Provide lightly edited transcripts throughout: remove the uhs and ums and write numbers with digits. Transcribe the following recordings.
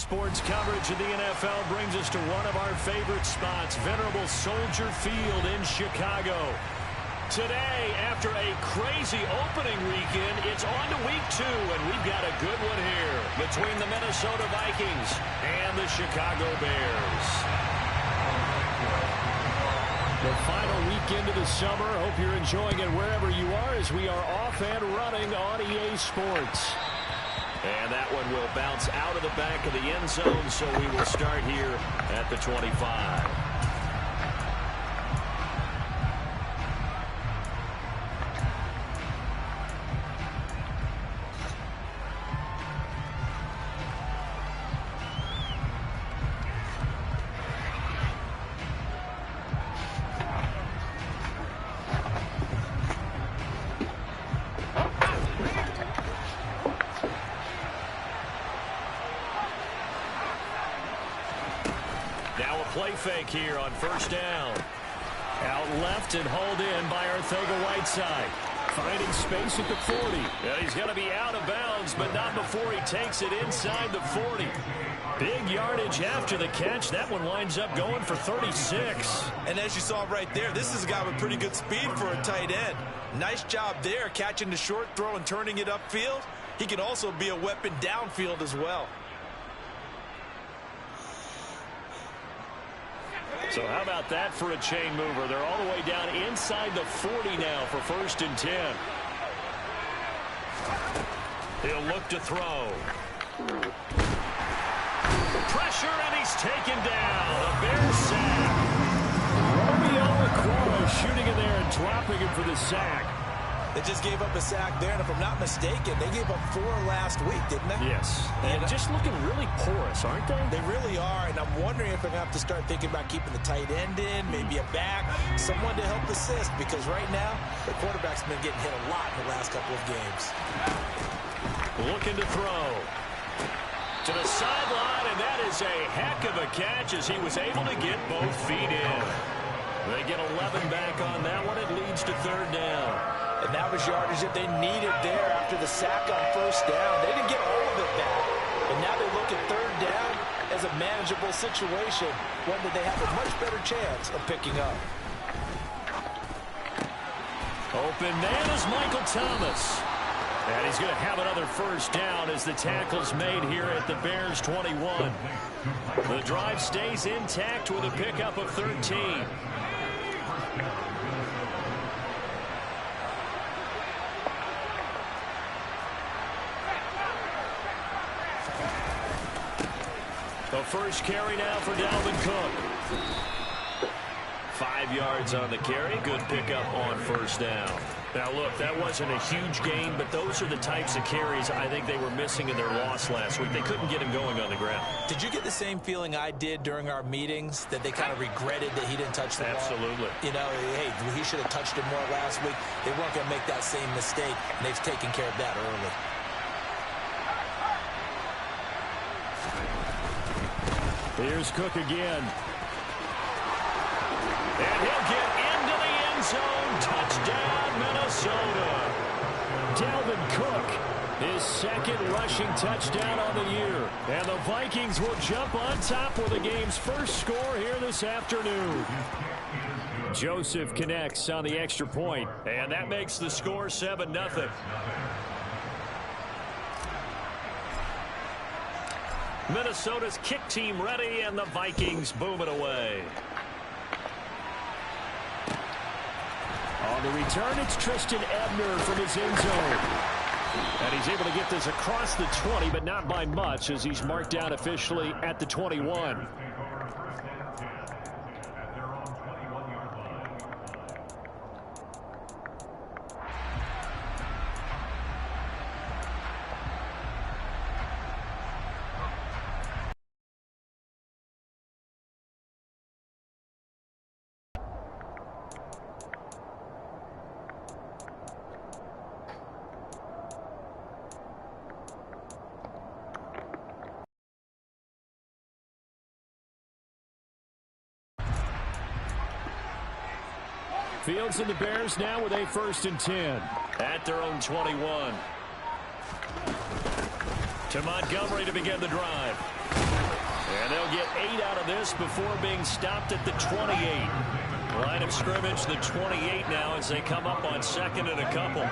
sports coverage of the NFL brings us to one of our favorite spots, venerable Soldier Field in Chicago. Today, after a crazy opening weekend, it's on to week 2, and we've got a good one here between the Minnesota Vikings and the Chicago Bears. The final weekend of the summer. Hope you're enjoying it wherever you are as we are off and running on EA Sports. And that one will bounce out of the back of the end zone, so we will start here at the 25. Now a play fake here on first down. Out left and hauled in by Arcega-Whiteside. Finding space at the 40. And he's going to be out of bounds, but not before he takes it inside the 40. Big yardage after the catch. That one winds up going for 36. And as you saw right there, this is a guy with pretty good speed for a tight end. Nice job there, catching the short throw and turning it upfield. He can also be a weapon downfield as well. So how about that for a chain mover? They're all the way down inside the 40 now for 1st and 10. He'll look to throw. Pressure, and he's taken down. A Bears sack. Romeo Okwara shooting in there and dropping him for the sack. They just gave up a sack there, and if I'm not mistaken, they gave up 4 last week, didn't they? Yes. And just looking really porous, aren't they? They really are, and I'm wondering if they're going to have to start thinking about keeping the tight end in, maybe a back, someone to help assist, because right now, the quarterback's been getting hit a lot in the last couple of games. Looking to throw. To the sideline, and that is a heck of a catch as he was able to get both feet in. They get 11 back on that one. It leads to 3rd down. And that was yardage that they needed there after the sack on first down. They didn't get all of it back. And now they look at 3rd down as a manageable situation, one that they have a much better chance of picking up. Open man is Michael Thomas. And he's going to have another 1st down as the tackle's made here at the Bears 21. The drive stays intact with a pickup of 13. The first carry now for Dalvin Cook. 5 yards on the carry. Good pickup on 1st down. Now, look, that wasn't a huge gain, but those are the types of carries I think they were missing in their loss last week. They couldn't get him going on the ground. Did you get the same feeling I did during our meetings, that they kind of regretted that he didn't touch the ball? Absolutely. You know, hey, he should have touched it more last week. They weren't going to make that same mistake, and they've taken care of that early. Here's Cook again. And he'll get into the end zone. Touchdown, Minnesota. Dalvin Cook, his 2nd rushing touchdown on the year. And the Vikings will jump on top with the game's first score here this afternoon. Joseph connects on the extra point, and that makes the score 7-0. Minnesota's kick team ready, and the Vikings boom it away. On the return, it's Tristan Ebner from his end zone. And he's able to get this across the 20, but not by much, as he's marked down officially at the 21. Fields and the Bears now with a 1st and 10 at their own 21. To Montgomery to begin the drive. feet out of this before being stopped at the 28. Line of scrimmage, the 28 now as they come up on second and a couple.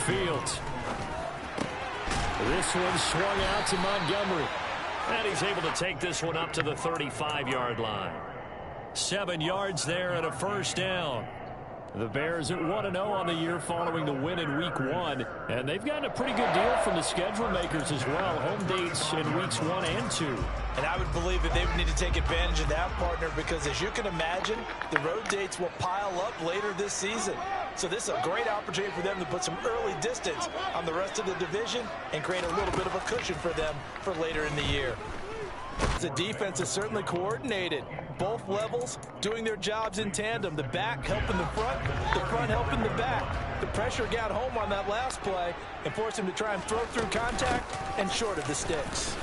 Fields. This one swung out to Montgomery. And he's able to take this one up to the 35-yard line. 7 yards there and a first down. The Bears at 1-0 on the year following the win in Week 1. And they've gotten a pretty good deal from the schedule makers as well. Home dates in Weeks 1 and 2. And I would believe that they would need to take advantage of that, partner, because as you can imagine, the road dates will pile up later this season. So this is a great opportunity for them to put some early distance on the rest of the division and create a little bit of a cushion for them for later in the year. The defense is certainly coordinated. Both levels doing their jobs in tandem. The back helping the front helping the back. The pressure got home on that last play and forced him to try and throw through contact and short of the sticks.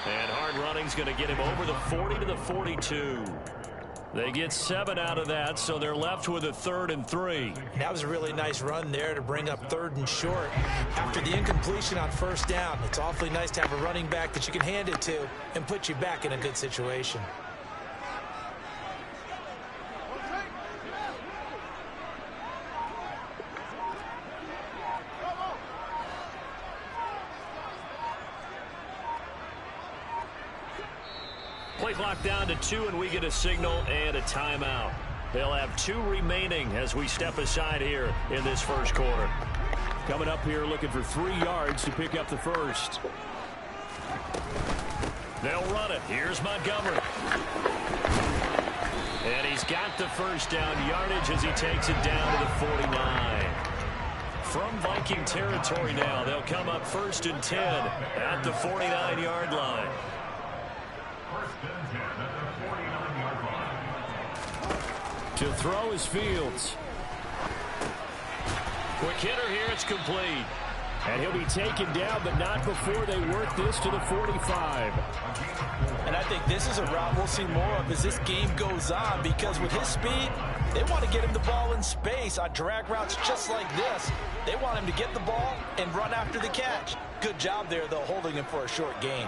And hard running's going to get him over the 40 to the 42. They get 7 out of that, so they're left with a 3rd and 3. That was a really nice run there to bring up 3rd and short. After the incompletion on first down, it's awfully nice to have a running back that you can hand it to and put you back in a good situation. Play clock down to 2, and we get a signal and a timeout. They'll have 2 remaining as we step aside here in this first quarter. Coming up here looking for 3 yards to pick up the first. They'll run it. Here's Montgomery. And he's got the first down yardage as he takes it down to the 49. From Viking territory now, they'll come up 1st and 10 at the 49-yard line. To throw is Fields. Quick hitter here, it's complete. And he'll be taken down, but not before they work this to the 45. And I think this is a route we'll see more of as this game goes on, because with his speed, they want to get him the ball in space on drag routes just like this. They want him to get the ball and run after the catch. Good job there, though, holding him for a short gain.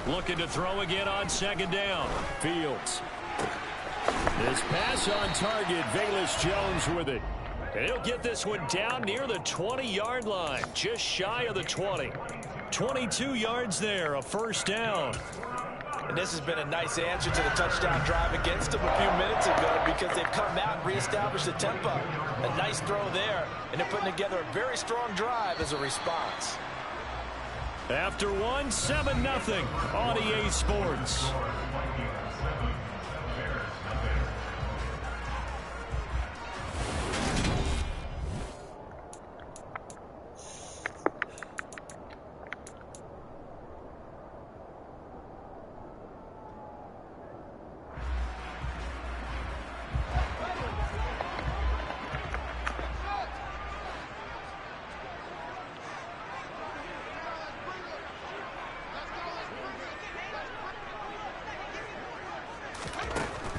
Looking to throw again on 2nd down. Fields. This pass on target. Velus Jones with it. And he'll get this one down near the 20-yard line. Just shy of the 20. 22 yards there. A first down. And this has been a nice answer to the touchdown drive against them a few minutes ago, because they've come out and reestablished the tempo. A nice throw there. And they're putting together a very strong drive as a response. After 1, 7-0 on EA Sports.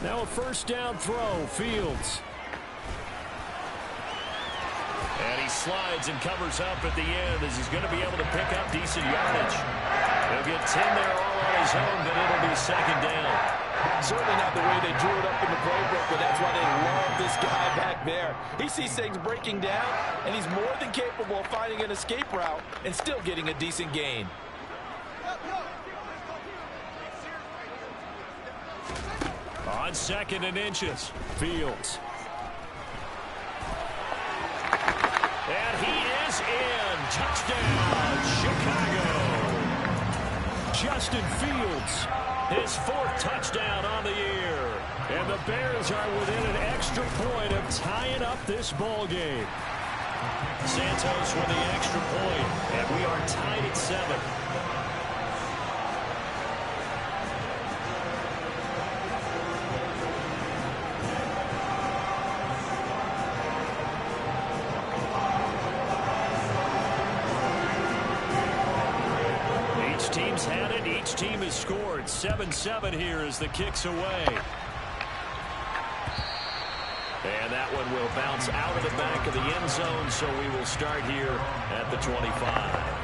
Now a first down throw. Fields. And he slides and covers up at the end as he's going to be able to pick up decent yardage. He'll get 10 there all on his own, but it'll be 2nd down. Certainly not the way they drew it up in the playbook, but that's why they love this guy back there. He sees things breaking down, and he's more than capable of finding an escape route and still getting a decent gain. On 2nd and inches, Fields. And he is in. Touchdown, Chicago. Justin Fields, his 4th touchdown on the year. And the Bears are within an extra point of tying up this ball game. Santos with the extra point, and we are tied at 7. Team's had it. Each team has scored. 7-7 here as the kick's away. And that one will bounce out of the back of the end zone, so we will start here at the 25.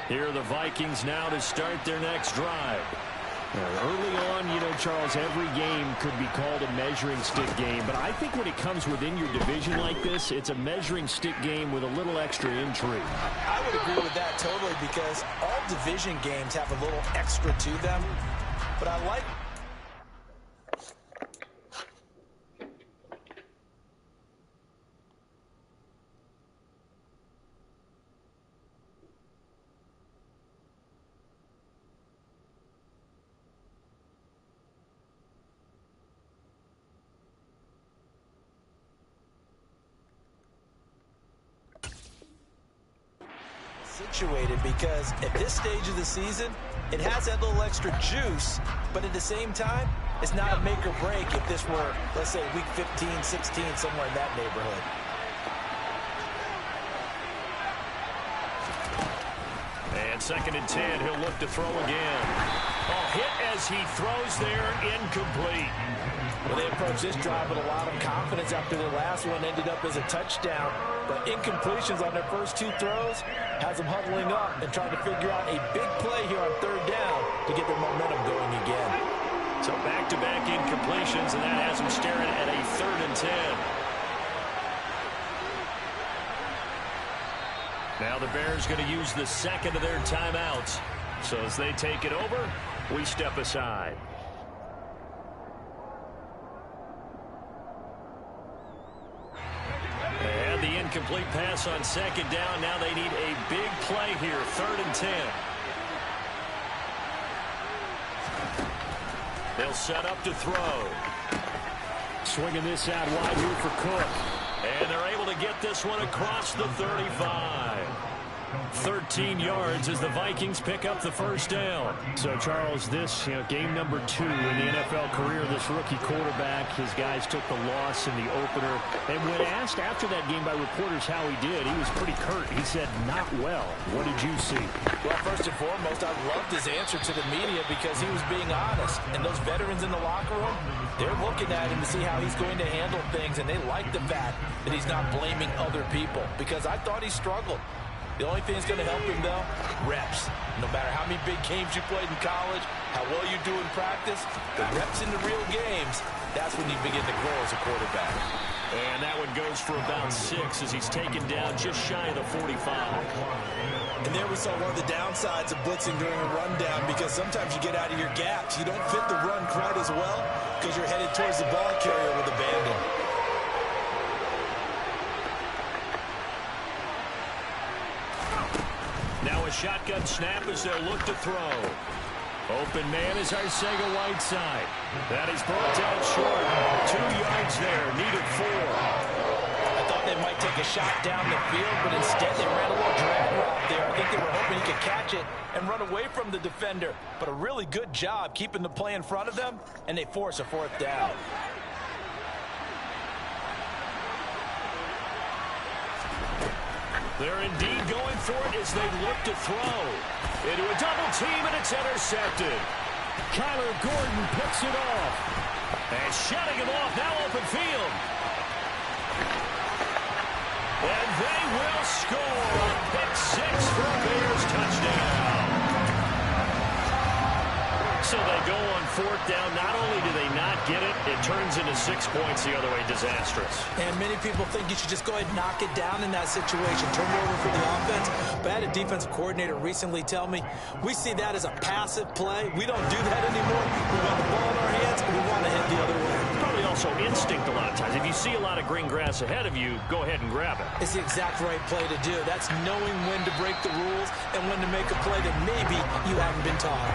Here are the Vikings now to start their next drive. Early on, you know, Charles, every game could be called a measuring stick game. But I think when it comes within your division like this, it's a measuring stick game with a little extra intrigue. I would agree with that totally, because all division games have a little extra to them. But I like... situated, because at this stage of the season, it has that little extra juice, but at the same time, it's not a make or break if this were, let's say, week 15, 16, somewhere in that neighborhood. And 2nd and 10, he'll look to throw again. Oh, hit as he throws there, incomplete. Well, they approached this drive with a lot of confidence after their last one ended up as a touchdown. But incompletions on their first 2 throws has them huddling up and trying to figure out a big play here on 3rd down to get their momentum going again. So back-to-back incompletions, and that has them staring at a 3rd and 10. Now the Bears going to use the second of their timeouts. So as they take it over, we step aside. And the incomplete pass on 2nd down. Now they need a big play here, 3rd and 10. They'll set up to throw. Swinging this out wide here for Cook. And they're able to get this one across the 35. 13 yards as the Vikings pick up the first down. So, Charles, this, game number 2 in the NFL career, this rookie quarterback, his guys took the loss in the opener. And when asked after that game by reporters how he did, he was pretty curt. He said, not well. What did you see? Well, first and foremost, I loved his answer to the media because he was being honest. And those veterans in the locker room, they're looking at him to see how he's going to handle things, and they like the fact that he's not blaming other people, because I thought he struggled. The only thing that's going to help him, though, reps. No matter how many big games you played in college, how well you do in practice, the reps in the real games, that's when you begin to grow as a quarterback. And that one goes for about 6 as he's taken down just shy of the 45. And there we saw one of the downsides of blitzing during a rundown, because sometimes you get out of your gaps. You don't fit the run quite as well because you're headed towards the ball carrier with abandon. Now a shotgun snap as they'll look to throw. Open man is Arcega-Whiteside. That is brought down short. 2 yards there, needed 4. I thought they might take a shot down the field, but instead they ran a little drag route there. I think they were hoping he could catch it and run away from the defender. But a really good job keeping the play in front of them, and they force a 4th down. They're indeed going for it as they look to throw. Into a double team, and it's intercepted. Kyler Gordon picks it off. And shutting him off, now open field. And they will score. Pick 6 for a Bears touchdown. So they go on 4th down. Not only do they not get it, it turns into 6 points the other way. Disastrous. And many people think you should just go ahead and knock it down in that situation. Turn it over for the offense. But I had a defensive coordinator recently tell me, we see that as a passive play. We don't do that anymore. We want the ball in our hands, and we want to head the other way. Probably also instinct a lot of times. If you see a lot of green grass ahead of you, go ahead and grab it. It's the exact right play to do. That's knowing when to break the rules and when to make a play that maybe you haven't been taught.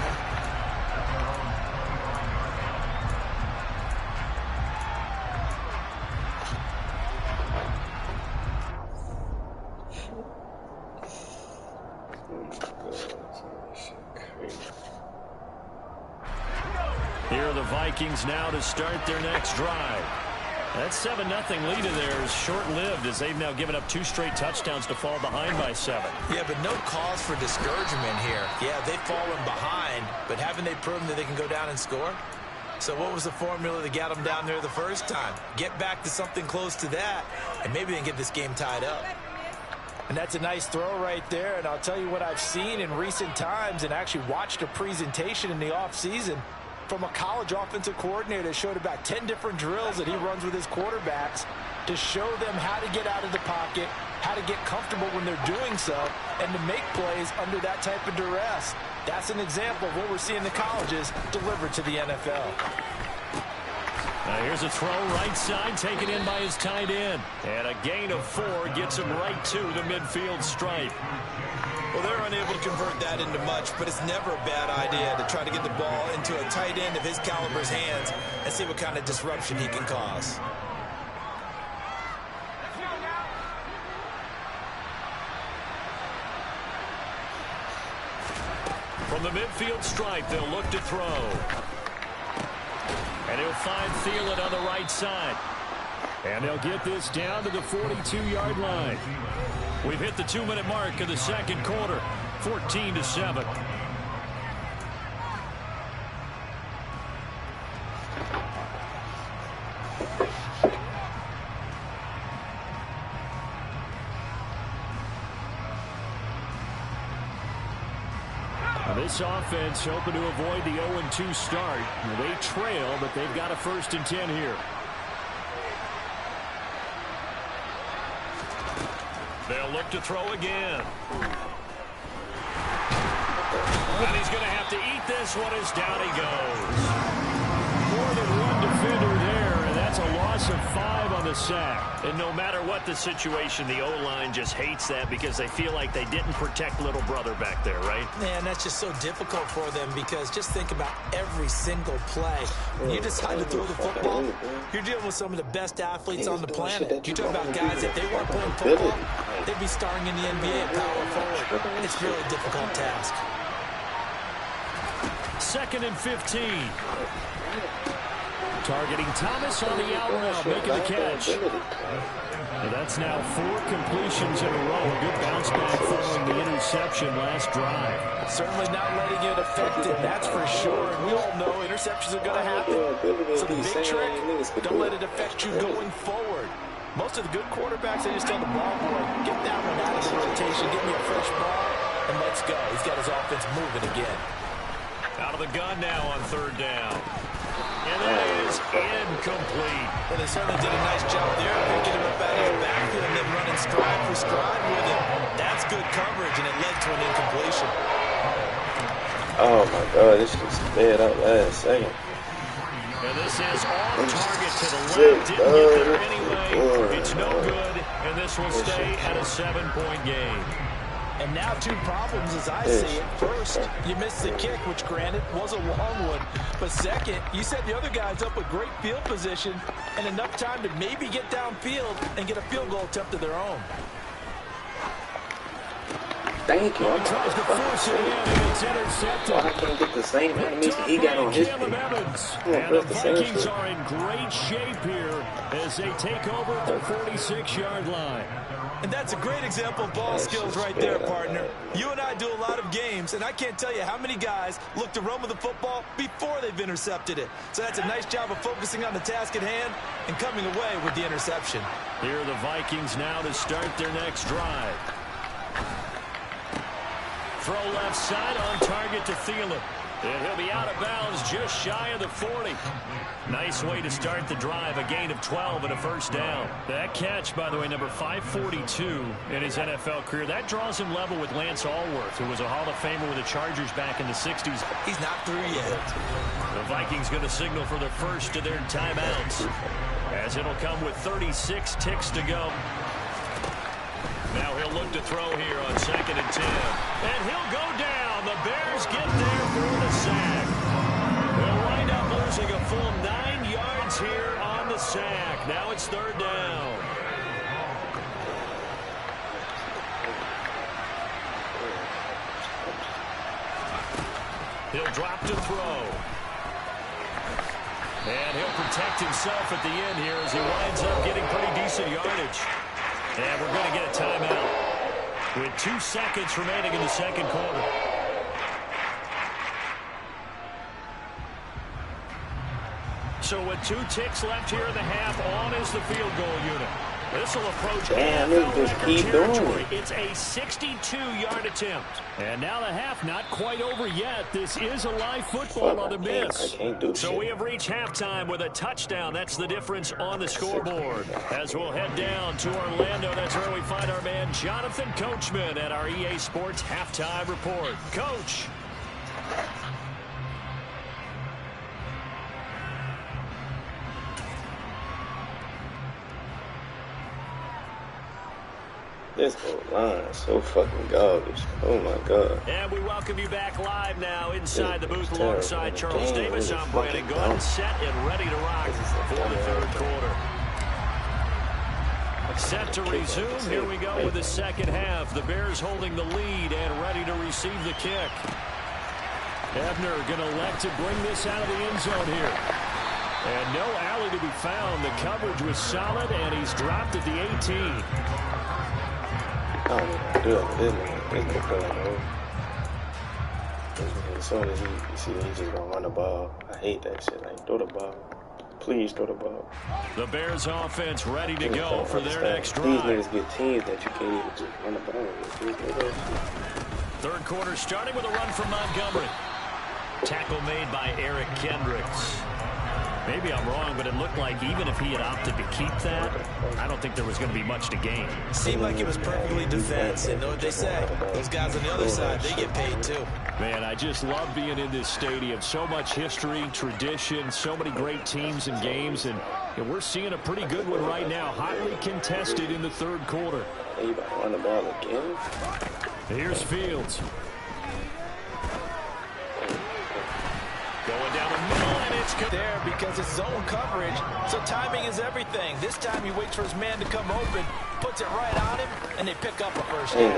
Here are the Vikings now to start their next drive. That 7-0 lead of theirs short-lived as they've now given up 2 straight touchdowns to fall behind by 7. Yeah, but no cause for discouragement here. Yeah, they've fallen behind, but haven't they proven that they can go down and score? So what was the formula that got them down there the first time? Get back to something close to that, and maybe they can get this game tied up. And that's a nice throw right there, and I'll tell you what I've seen in recent times and actually watched a presentation in the offseason from a college offensive coordinator that showed about 10 different drills that he runs with his quarterbacks to show them how to get out of the pocket, how to get comfortable when they're doing so, and to make plays under that type of duress. That's an example of what we're seeing the colleges deliver to the NFL. Now here's a throw right side, taken in by his tight end. And a gain of 4 gets him right to the midfield stripe. Well, they're unable to convert that into much, but it's never a bad idea to try to get the ball into a tight end of his caliber's hands and see what kind of disruption he can cause. From the midfield stripe, they'll look to throw. And he'll find Thielen on the right side. And they'll get this down to the 42-yard line. We've hit the 2-minute mark of the second quarter, 14-7. This offense hoping to avoid the 0-2 start. They trail, but they've got a 1st and 10 here. They'll look to throw again. And he's going to have to eat this one as down he goes. More than one defender there, and that's a loss of 5 on the sack. And no matter what the situation, the O-line just hates that because they feel like they didn't protect little brother back there, right? Man, that's just so difficult for them because just think about every single play. When you decide to throw the football, you're dealing with some of the best athletes on the planet. You talk about guys, if they weren't playing football, they'd be starring in the NBA at power forward. It's really a difficult task. 2nd and 15. Targeting Thomas on the out route, making the catch. And that's now 4 completions in a row. A good bounce back following the interception last drive. Certainly not letting it affect it, that's for sure. And we all know interceptions are going to happen. So the big trick, don't let it affect you going forward. Most of the good quarterbacks, they just tell the ball boy, get that one out of the rotation, get me a fresh ball, and let's go. He's got his offense moving again. Out of the gun now on 3rd down. And that is incomplete. Well, they certainly did a nice job there, picking him up out of the backfield and then running stride for stride with him. That's good coverage, and it led to an incompletion. Oh, my God. This just sped up last second. And this is on target to the left. Didn't get there anyway. It's no good, and this will stay at a 7-point game. And now 2 problems as I see it. First, you missed the kick, which granted was a long one. But second, you set the other guys up with great field position and enough time to maybe get downfield and get a field goal attempt of their own. Thank you. He tries to force it in, and it's intercepted. I can't get the same animation he got on his team. And the Vikings are in great shape here as they take over at their 46-yard line. And that's a great example of ball skills right there, partner. You and I do a lot of games, and I can't tell you how many guys look to run with the football before they've intercepted it. So that's a nice job of focusing on the task at hand and coming away with the interception. Here are the Vikings now to start their next drive. Throw left side on target to Thielen. And he'll be out of bounds just shy of the 40. Nice way to start the drive. A gain of 12 and a 1st down. That catch, by the way, number 542 in his NFL career. That draws him level with Lance Allworth, who was a Hall of Famer with the Chargers back in the 60s. He's not through yet. The Vikings going to signal for the first of their timeouts, as it'll come with 36 ticks to go. Now he'll look to throw here on 2nd and 10. And he'll go down. The Bears get there for the sack. They'll wind up losing a full 9 yards here on the sack. Now it's 3rd down. He'll drop to throw. And he'll protect himself at the end here as he winds up getting pretty decent yardage. And we're going to get a timeout with 2 seconds remaining in the second quarter. So with 2 ticks left here in the half, on is the field goal unit. This will approach NFL record territory. It's a 62-yard attempt. And now the half not quite over yet. This is a live football on the miss. So we have reached halftime with a touchdown. That's the difference on the scoreboard. As we'll head down to Orlando, that's where we find our man Jonathan Coachman at our EA Sports Halftime Report. Coach. This whole line is so fucking garbage. Oh my god. And we welcome you back live now inside the booth alongside Charles Davis. I'm Brandon Gunn, set and ready to rock for the third quarter. Set to resume. Here we go with the second half. The Bears holding the lead and ready to receive the kick. Ebner going to elect to bring this out of the end zone here. And no alley to be found. The coverage was solid, and he's dropped at the 18. I don't know do it. This nigga playing over. As soon as he see that, he's just gonna run the ball. I hate that shit. Like, throw the ball. Please throw the ball. The Bears offense ready to go for their next drive. These niggas get teams that you can't even just run the ball with. Third quarter starting with a run from Montgomery. Tackle made by Eric Kendricks. Maybe I'm wrong, but it looked like even if he had opted to keep that, I don't think there was going to be much to gain. Seemed like it was perfectly defense. And know what they say? Those guys on the other side, they get paid too. Man, I just love being in this stadium. So much history, tradition, so many great teams and games. And we're seeing a pretty good one right now. Hotly contested in the third quarter. Hey, you about to run the ball again? Here's Fields. Going down the middle, and it's good there because it's zone coverage, so timing is everything. This time he waits for his man to come open, puts it right on him, and they pick up a first down.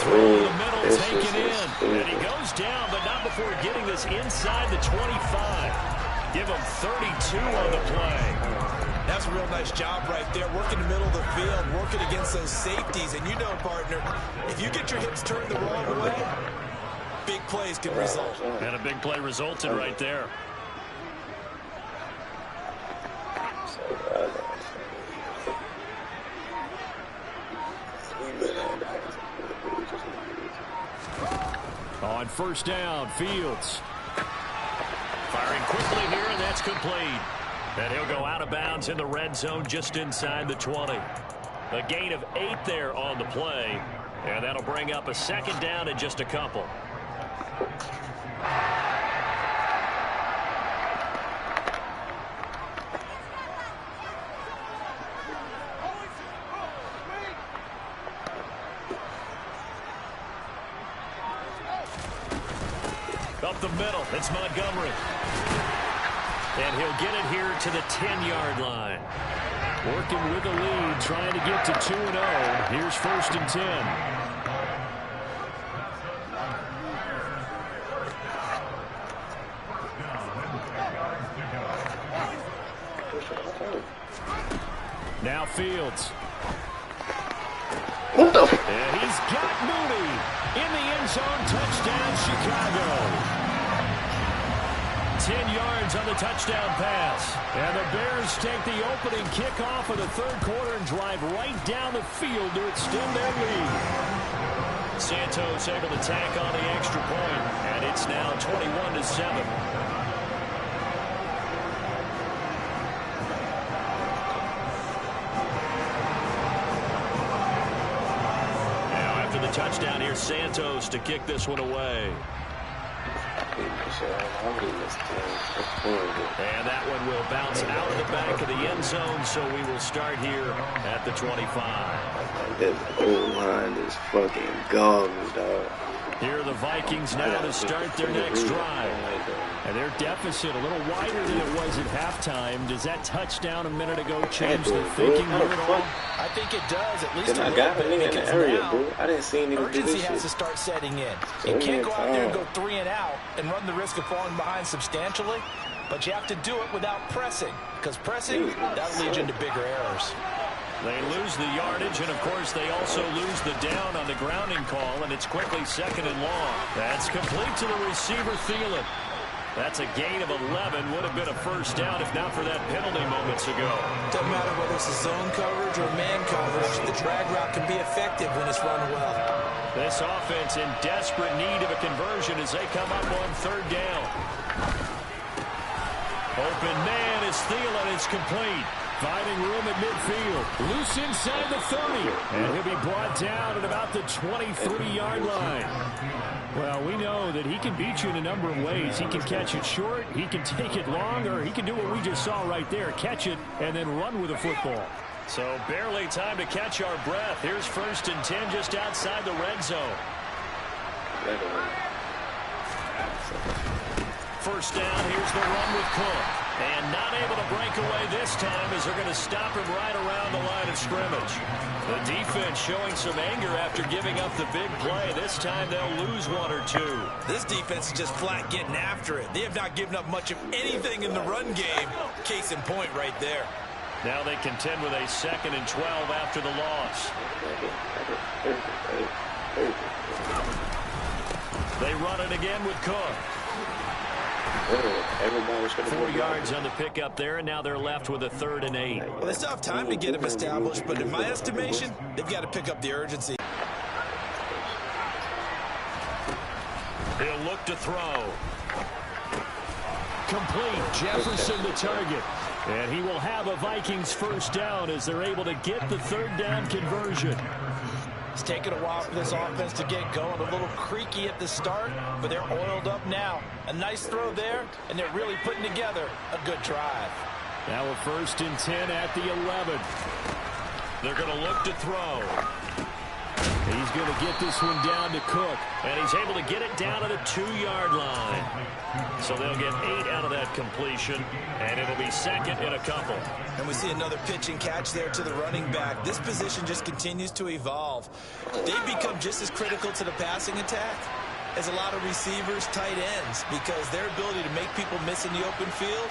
Through the middle, taken in, and he goes down, but not before getting this inside the 25. Give him 32 on the play. That's a real nice job right there, working the middle of the field, working against those safeties. And you know, partner, if you get your hips turned the wrong way, big plays can result. And a big play resulted right there. On first down, Fields. Firing quickly here, and that's complete. And he'll go out of bounds in the red zone just inside the 20. A gain of 8 there on the play. And that'll bring up a second down in just a couple. Up the middle, it's Montgomery. And he'll get it here to the 10-yard line. Working with the lead, trying to get to 2-0. Here's first and 10. Now Fields. What the? And he's got Mooney in the end zone. Touchdown, Chicago. 10 yards on the touchdown pass. And the Bears take the opening kickoff of the third quarter and drive right down the field to extend their lead. Santos able to tack on the extra point, and it's now 21-7. Touchdown here, Santos to kick this one away. And that one will bounce out of the back of the end zone, so we will start here at the 25. This whole line is fucking garbage, dog. Here are the Vikings now to start their next drive. And their deficit a little wider than it was at halftime. Does that touchdown a minute ago change their thinking here at all? I think it does, at least I got him in the area, bro. I didn't see any urgency has to start setting in. You can't go out there and go 3 and out and run the risk of falling behind substantially. but you have to do it without pressing, because pressing, that'll lead you into bigger errors. They lose the yardage, and, of course, they also lose the down on the grounding call, and it's quickly 2nd and long. That's complete to the receiver, Thielen. That's a gain of 11. Would have been a first down if not for that penalty moments ago. Doesn't matter whether it's a zone coverage or man coverage. The drag route can be effective when it's run well. This offense in desperate need of a conversion as they come up on 3rd down. Open man is Thielen. It's complete. Finding room at midfield. Loose inside the 30. And he'll be brought down at about the 23-yard line. Well, we know that he can beat you in a number of ways. He can catch it short, he can take it long, or he can do what we just saw right there, catch it and then run with the football. So barely time to catch our breath. Here's 1st and 10 just outside the red zone. First down, here's the run with Cook. And not able to break away this time as they're going to stop him right around the line of scrimmage. The defense showing some anger after giving up the big play. This time they'll lose 1 or 2. This defense is just flat getting after it. They have not given up much of anything in the run game. Case in point right there. Now they contend with a 2nd and 12 after the loss. They run it again with Cook. 4 yards on the pickup there, and now they're left with a 3rd and 8. Well, they still have time to get him established, but in my estimation, they've got to pick up the urgency. He'll look to throw. Complete. Jefferson the target. And he will have a Vikings first down as they're able to get the 3rd down conversion. It's taken a while for this offense to get going. A little creaky at the start, but they're oiled up now. A nice throw there, and they're really putting together a good drive. Now a 1st and 10 at the 11. They're going to look to throw. He's going to get this one down to Cook, and he's able to get it down to the 2-yard line. So they'll get 8 out of that completion, and it'll be 2nd and a couple. And we see another pitch and catch there to the running back. This position just continues to evolve. They've become just as critical to the passing attack as a lot of receivers, tight ends, because their ability to make people miss in the open field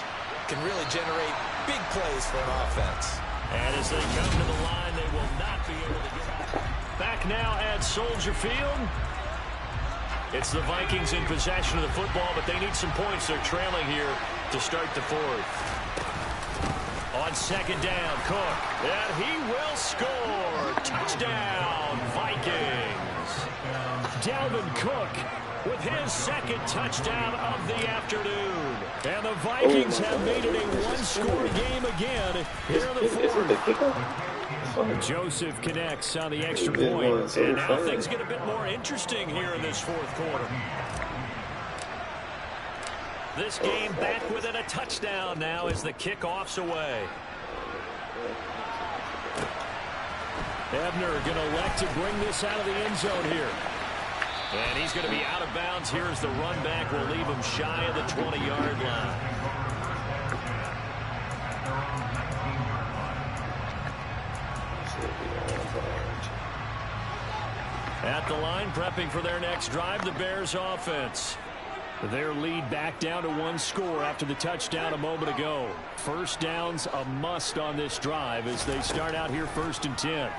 can really generate big plays for an offense. And as they come to the line, they will not be able to get back now at Soldier Field. It's the Vikings in possession of the football, but they need some points. They're trailing here to start the 4th. On 2nd down, Cook, and he will score. Touchdown, Vikings. Dalvin Cook with his 2nd touchdown of the afternoon. And the Vikings have made it a 1-score game again here in the 4th. Joseph connects on the extra point. And now things get a bit more interesting here in this 4th quarter. This game back within a touchdown now as the kickoff's away. Ebner going to elect to bring this out of the end zone here. And he's going to be out of bounds here as the run back will leave him shy of the 20-yard line. At the line, prepping for their next drive, the Bears offense. Their lead back down to 1 score after the touchdown a moment ago. First down's a must on this drive as they start out here 1st and 10.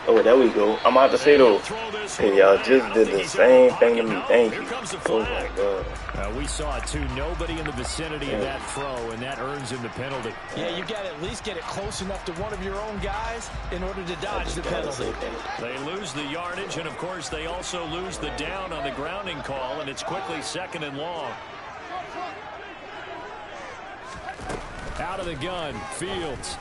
Oh, there we go. I'm about to say though, hey, y'all just did the same thing to me. Thank you. Oh my God. We saw it too. Nobody in the vicinity of that throw, and that earns him the penalty. Yeah, you got to at least get it close enough to one of your own guys in order to dodge the penalty. They lose the yardage, and of course they also lose the down on the grounding call, and it's quickly 2nd and long. Out of the gun, Fields.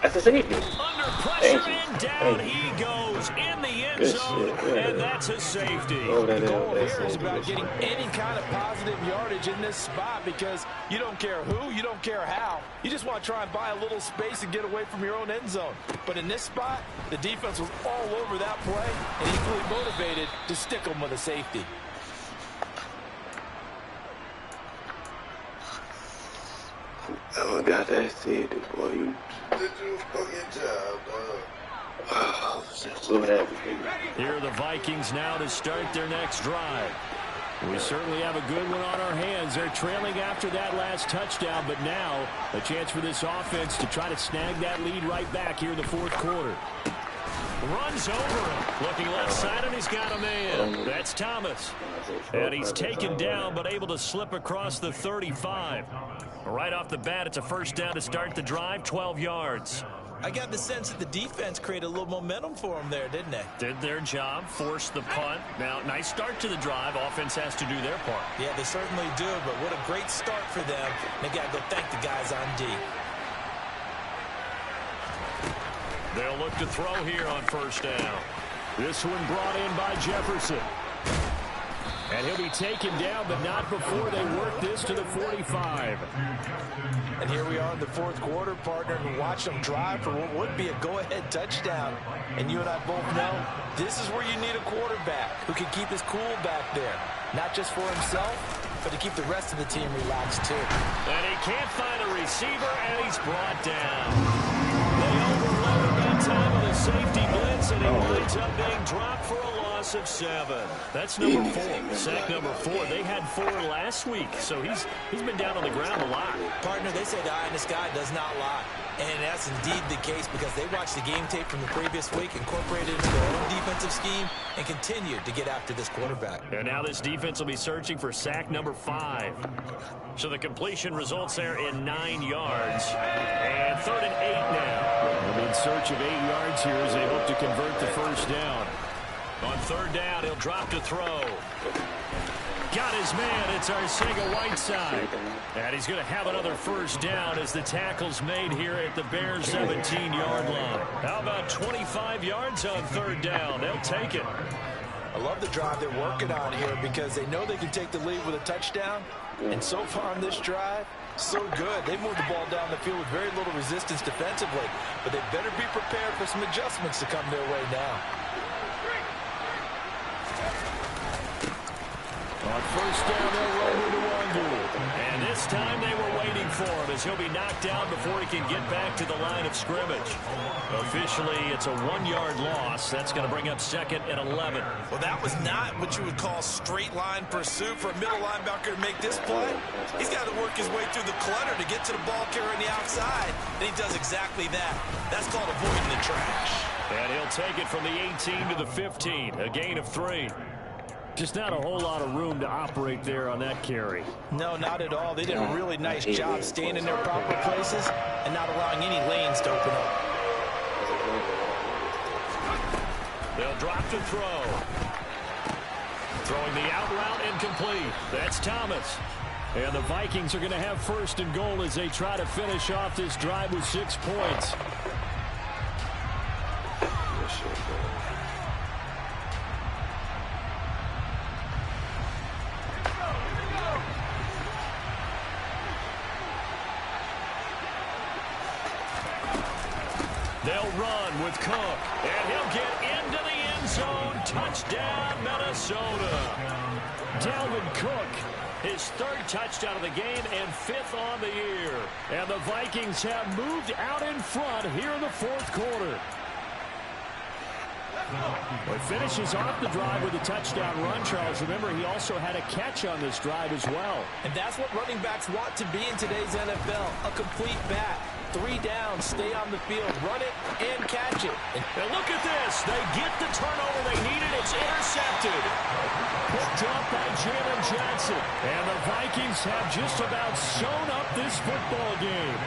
That's a safety. Under pressure and down he goes in the end zone, and that's a safety. The goal here is about getting any kind of positive yardage in this spot because you don't care who, you don't care how. You just want to try and buy a little space and get away from your own end zone. But in this spot, the defense was all over that play and equally motivated to stick them with a safety. Oh, got that safety, boy. You did you good job, dog. Here are the Vikings now to start their next drive. We certainly have a good one on our hands. They're trailing after that last touchdown, but now a chance for this offense to try to snag that lead right back here in the fourth quarter. Runs over him. Looking left side, and he's got a man. That's Thomas. And he's taken down, but able to slip across the 35. Right off the bat, it's a first down to start the drive, 12 yards. I got the sense that the defense created a little momentum for them there, didn't they? Did their job, forced the punt. Now, nice start to the drive. Offense has to do their part. Yeah, they certainly do, but what a great start for them. They got to go thank the guys on D. They'll look to throw here on first down. This one brought in by Jefferson. And he'll be taken down, but not before they work this to the 45. And here we are in the fourth quarter, partner, and watch them drive for what would be a go-ahead touchdown. And you and I both know this is where you need a quarterback who can keep his cool back there. Not just for himself, but to keep the rest of the team relaxed, too. And he can't find a receiver, and he's brought down. They overloaded that time with a safety blitz, and he winds up being dropped for a loss of 7. That's number 4. Sack number 4. They had 4 last week, so he's been down on the ground a lot. Partner, they say the eye in the sky does not lie. And that's indeed the case because they watched the game tape from the previous week, incorporated it into their own defensive scheme, and continued to get after this quarterback. And now this defense will be searching for sack number 5. So the completion results there in 9 yards. And 3rd and 8 now. They'll be in search of 8 yards here as they hope to convert the first down. On 3rd down, he'll drop to throw. Got his man. It's Arcega-Whiteside. And he's going to have another first down as the tackle's made here at the Bears' 17-yard line. How about 25 yards on 3rd down? They'll take it. I love the drive they're working on here because they know they can take the lead with a touchdown. And so far on this drive, so good. They moved the ball down the field with very little resistance defensively. But they better be prepared for some adjustments to come their way now. On first down, they'll roll into Wangu. And this time they were waiting for him as he'll be knocked down before he can get back to the line of scrimmage. Officially, it's a 1-yard loss. That's going to bring up 2nd and 11. Well, that was not what you would call straight line pursuit for a middle linebacker to make this play. He's got to work his way through the clutter to get to the ball carrier on the outside, and he does exactly that. That's called avoiding the trash. And he'll take it from the 18 to the 15, a gain of 3. Just not a whole lot of room to operate there on that carry. No, not at all. They did a really nice job staying in their proper places and not allowing any lanes to open up. They'll drop to throw. Throwing the out route incomplete. That's Thomas. And the Vikings are going to have 1st and goal as they try to finish off this drive with 6 points. They'll run with Cook, and he'll get into the end zone. Touchdown, Minnesota. Dalvin Cook, his 3rd touchdown of the game and 5th on the year. And the Vikings have moved out in front here in the 4th quarter. But finishes off the drive with a touchdown run, Charles. Remember, he also had a catch on this drive as well. And that's what running backs want to be in today's NFL, a complete back. 3 downs, stay on the field, run it, and catch it. And look at this. They get the turnover they needed. It's intercepted. Picked up by Jalen Johnson. And the Vikings have just about sewn up this football game.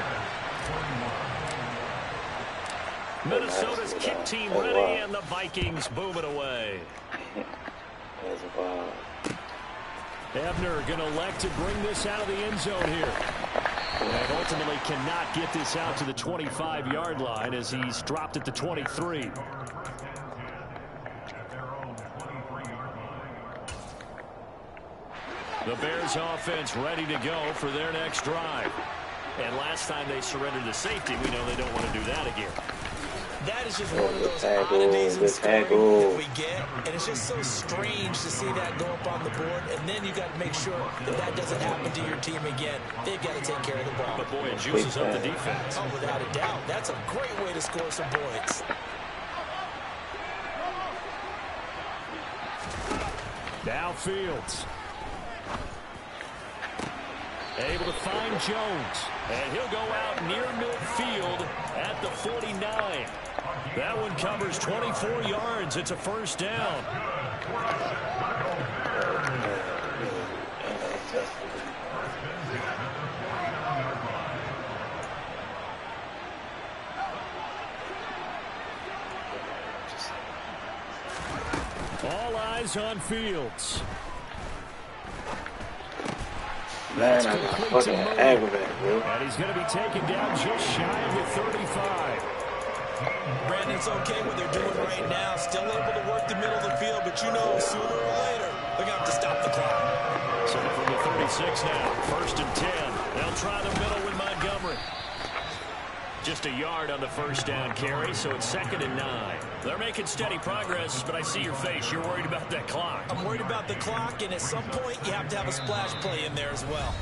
Minnesota's kick team ready, and the Vikings move it away. Ebner going to elect to bring this out of the end zone here. And ultimately cannot get this out to the 25-yard line as he's dropped at the 23. The Bears offense ready to go for their next drive. And last time they surrendered the safety, we know they don't want to do that again. That is just one of those oddities in scoring that we get. And it's just so strange to see that go up on the board. And then you got to make sure that that doesn't happen to your team again. They've got to take care of the ball. But boy, it juices up the defense. Oh, without a doubt. That's a great way to score some points. Now Fields. Able to find Jones. And he'll go out near midfield at the 49. That one covers 24 yards. It's a first down. All eyes on Fields. Man, I'm fucking aggravated, bro. And he's going to be taken down just shy of the 35. Brandon, it's okay what they're doing right now. Still able to work the middle of the field, but you know, sooner or later, they're going to have to stop the clock. So from the 36 now, 1st and 10. They'll try the middle with Montgomery. Just a yard on the first down carry, so it's 2nd and 9. They're making steady progress, but I see your face. You're worried about that clock. I'm worried about the clock, and at some point, you have to have a splash play in there as well.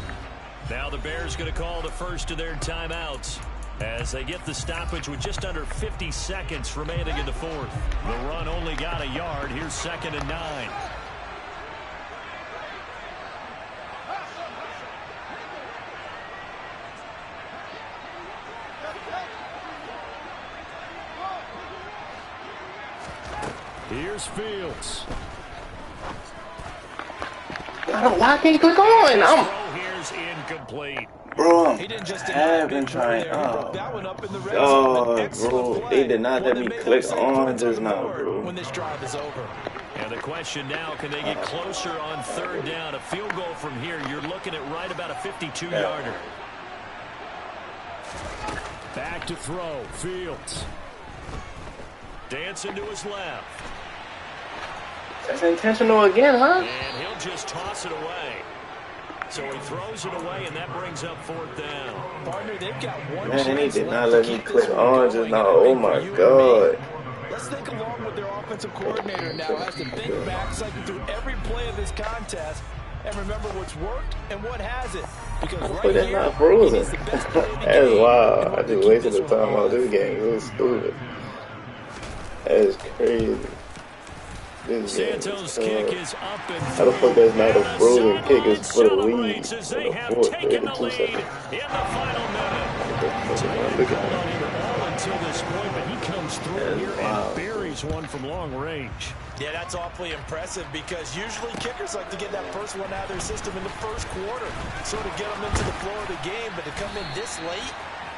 Now the Bears going to call the first of their timeouts as they get the stoppage with just under 50 seconds remaining in the 4th. The run only got a yard. Here's 2nd and 9. Here's Fields. Why can't you click on? Here's incomplete. Bro, He didn't just I've been trying. Bro, they did not let me click on just now, bro. When this drive is over. And the question now, can they get closer on 3rd down? A field goal from here, you're looking at right about a 52-yarder. Back to throw, Fields. Dancing to his left. That's intentional again, huh? And he'll just toss it away. So he throws it away, and that brings up 4th down. Partner, they've got one Man, he chance did not left let me to keep click this on one just going, now. and I Oh think my for you and God. me, let's think along with their offensive coordinator now has to think back, cycle through every play of this contest, and remember what's worked and what hasn't. Because right That's here, not frozen. it is the best play of the That is game wild. in I order to just keep wasted this the one time out alive. this game. It was stupid. That is crazy. This game is Santos' tough. kick is up and How the fuck that's not a and frozen the kick? It's for the lead. celebrates as For they the have fourth, taken the 32 lead seconds. in the final minute. Look at Called on that. either all until this point, but he comes through That is here wild. and buries one from long range. Yeah, that's awfully impressive because usually kickers like to get that first one out of their system in the first quarter, sort of get them into the flow of the game, but to come in this late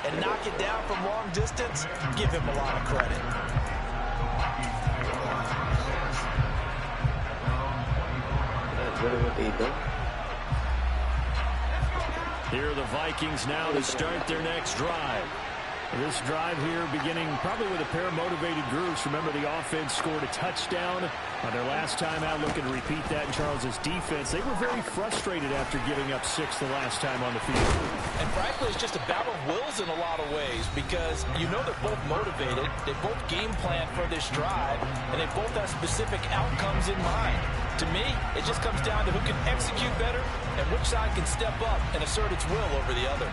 and knock it down from long distance, give him a lot of credit. That's really what they do. Here are the Vikings now to start their next drive. This drive here beginning probably with a pair of motivated groups. Remember, the offense scored a touchdown on their last time out. Looking to repeat that in Charles's defense. They were very frustrated after giving up 6 the last time on the field. And frankly, it's just a battle of wills in a lot of ways because you know they're both motivated. They both game plan for this drive, and they both have specific outcomes in mind. To me, it just comes down to who can execute better and which side can step up and assert its will over the other.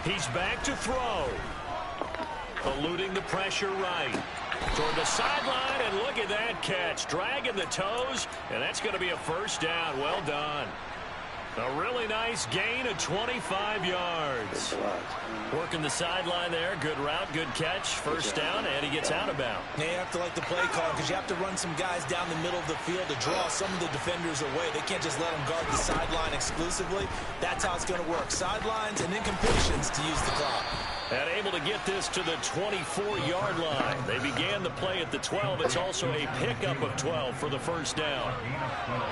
He's back to throw. Eluding the pressure right. Toward the sideline, and look at that catch. Dragging the toes, and that's going to be a first down. Well done. A really nice gain of 25 yards. Working the sideline there. Good route, good catch. First down, and he gets out of bounds. You have to like the play call because you have to run some guys down the middle of the field to draw some of the defenders away. They can't just let them guard the sideline exclusively. That's how it's going to work. Sidelines and incompletions to use the clock. And able to get this to the 24-yard line. They began the play at the 12. It's also a pickup of 12 for the first down.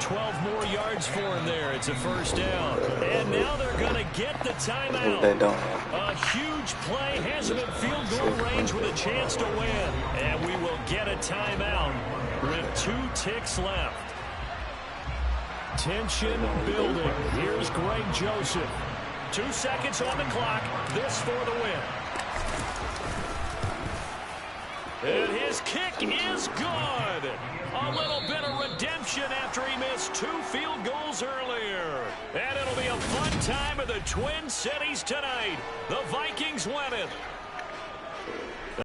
12 more yards for him there. It's a first down. And now they're going to get the timeout. They don't. A huge play has him in field goal range with a chance to win. And we will get a timeout with 2 ticks left. Tension building. Here's Greg Joseph. 2 seconds on the clock. This for the win. And his kick is good. A little bit of redemption after he missed 2 field goals earlier. And it'll be a fun time of the Twin Cities tonight. The Vikings win it.